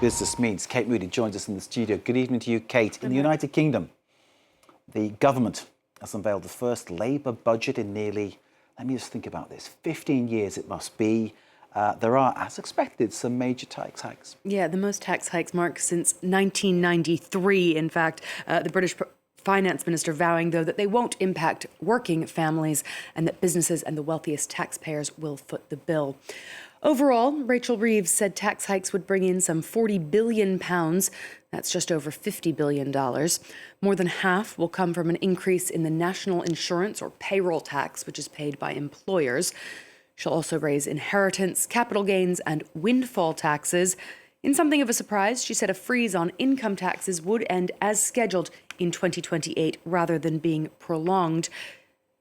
business means. Kate Moody joins us in the studio. Good evening to you, Kate. In the United Kingdom, the government has unveiled the first Labour budget in nearly, let me just think about this, 15 years it must be. There are, as expected, some major tax hikes. Yeah, the most tax hikes, Mark, since 1993. In fact, the British Finance Minister vowing, though, that they won't impact working families and that businesses and the wealthiest taxpayers will foot the bill. Overall, Rachel Reeves said tax hikes would bring in some £40 billion. That's just over $50 billion. More than half will come from an increase in the national insurance or payroll tax, which is paid by employers. She'll also raise inheritance, capital gains and windfall taxes. In something of a surprise, she said a freeze on income taxes would end as scheduled in 2028 rather than being prolonged.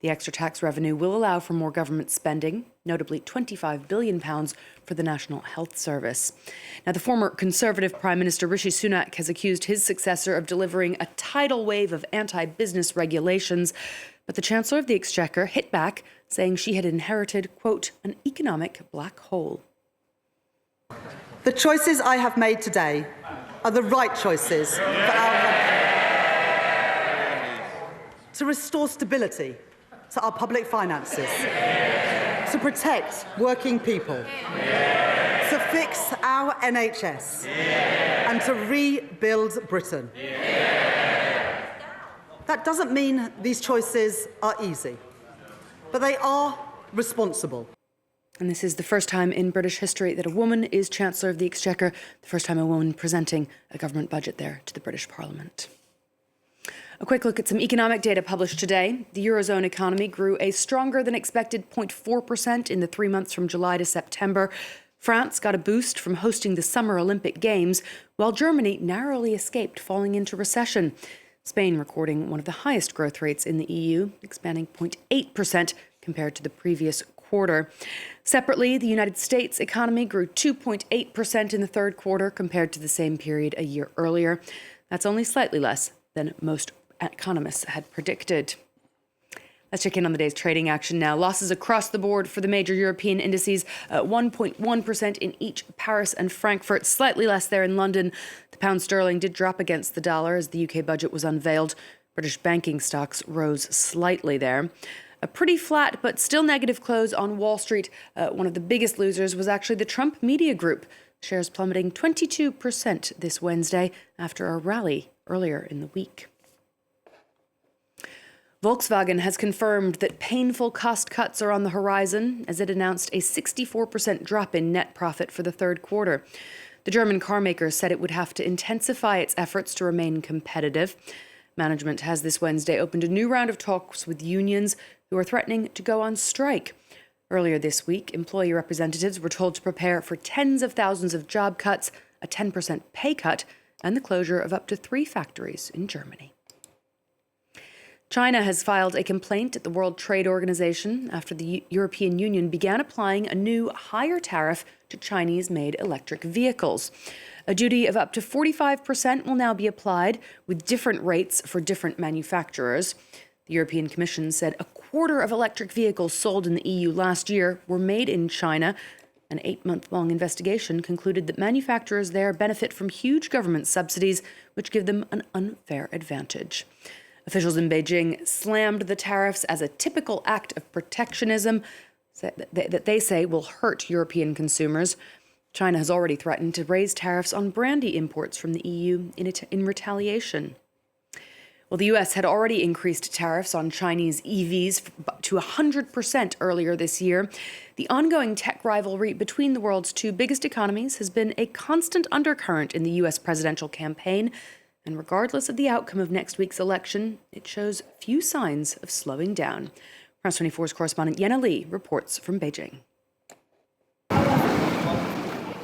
The extra tax revenue will allow for more government spending, notably £25 billion for the National Health Service. Now, the former Conservative Prime Minister Rishi Sunak has accused his successor of delivering a tidal wave of anti-business regulations, but the Chancellor of the Exchequer hit back, saying she had inherited, quote, an economic black hole. The choices I have made today are the right choices for our country. To restore stability to our public finances, to protect working people, to fix our NHS, and to rebuild Britain. That doesn't mean these choices are easy, but they are responsible. And this is the first time in British history that a woman is Chancellor of the Exchequer, the first time a woman presenting a government budget there to the British Parliament. A quick look at some economic data published today. The Eurozone economy grew a stronger than expected 0.4% in the 3 months from July to September. France got a boost from hosting the Summer Olympic Games, while Germany narrowly escaped falling into recession. Spain recording one of the highest growth rates in the EU, expanding 0.8% compared to the previous quarter. Separately, the United States economy grew 2.8% in the third quarter compared to the same period a year earlier. That's only slightly less than most economists had predicted. Let's check in on the day's trading action now. Losses across the board for the major European indices, 1.1% in each Paris and Frankfurt, slightly less there in London. The pound sterling did drop against the dollar as the UK budget was unveiled. British banking stocks rose slightly there. A pretty flat but still negative close on Wall Street. One of the biggest losers was actually the Trump Media Group. Shares plummeting 22% this Wednesday after a rally earlier in the week. Volkswagen has confirmed that painful cost cuts are on the horizon as it announced a 64% drop in net profit for the third quarter. The German carmaker said it would have to intensify its efforts to remain competitive. Management has this Wednesday opened a new round of talks with unions who are threatening to go on strike. Earlier this week, employee representatives were told to prepare for tens of thousands of job cuts, a 10% pay cut, and the closure of up to 3 factories in Germany. China has filed a complaint at the World Trade Organization after the European Union began applying a new higher tariff to Chinese-made electric vehicles. A duty of up to 45% will now be applied, with different rates for different manufacturers. The European Commission said a quarter of electric vehicles sold in the EU last year were made in China. An 8-month-long investigation concluded that manufacturers there benefit from huge government subsidies, which give them an unfair advantage. Officials in Beijing slammed the tariffs as a typical act of protectionism that they say will hurt European consumers. China has already threatened to raise tariffs on brandy imports from the EU in retaliation. Well, the U.S. had already increased tariffs on Chinese EVs to 100% earlier this year. The ongoing tech rivalry between the world's 2 biggest economies has been a constant undercurrent in the U.S. presidential campaign. And regardless of the outcome of next week's election, it shows few signs of slowing down. France 24's correspondent Yena Lee reports from Beijing.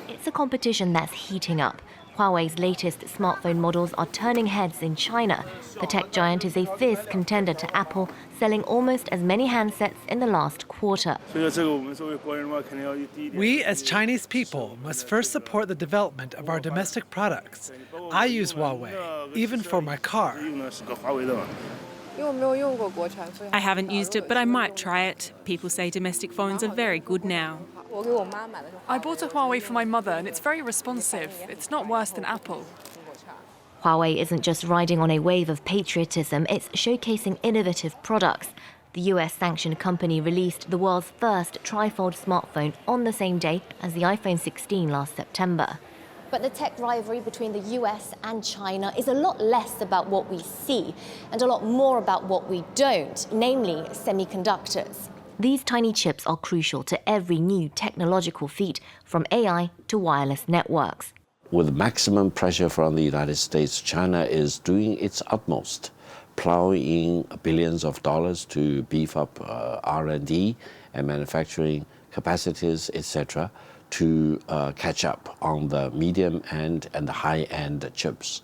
It's a competition that's heating up. Huawei's latest smartphone models are turning heads in China. The tech giant is a fierce contender to Apple, selling almost as many handsets in the last quarter. We, as Chinese people, must first support the development of our domestic products. I use Huawei, even for my car. I haven't used it, but I might try it. People say domestic phones are very good now. I bought a Huawei for my mother and it's very responsive. It's not worse than Apple. Huawei isn't just riding on a wave of patriotism, it's showcasing innovative products. The US sanctioned company released the world's first trifold smartphone on the same day as the iPhone 16 last September. But the tech rivalry between the US and China is a lot less about what we see and a lot more about what we don't, namely semiconductors. These tiny chips are crucial to every new technological feat, from AI to wireless networks. With maximum pressure from the United States, China is doing its utmost, plowing in billions of dollars to beef up R&D and manufacturing capacities, etc., to catch up on the medium end and the high-end chips.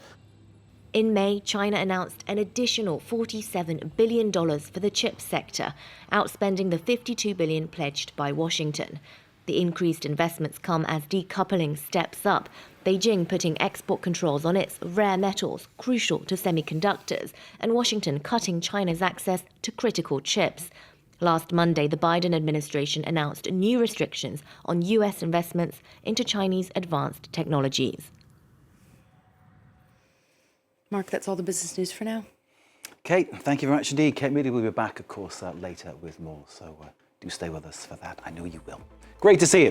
In May, China announced an additional $47 billion for the chip sector, outspending the $52 billion pledged by Washington. The increased investments come as decoupling steps up, Beijing putting export controls on its rare metals crucial to semiconductors, and Washington cutting China's access to critical chips. Last Monday, the Biden administration announced new restrictions on US investments into Chinese advanced technologies. Mark, that's all the business news for now. Kate, thank you very much indeed. Kate Moody will be back, of course, later with more. So do stay with us for that. I know you will. Great to see you.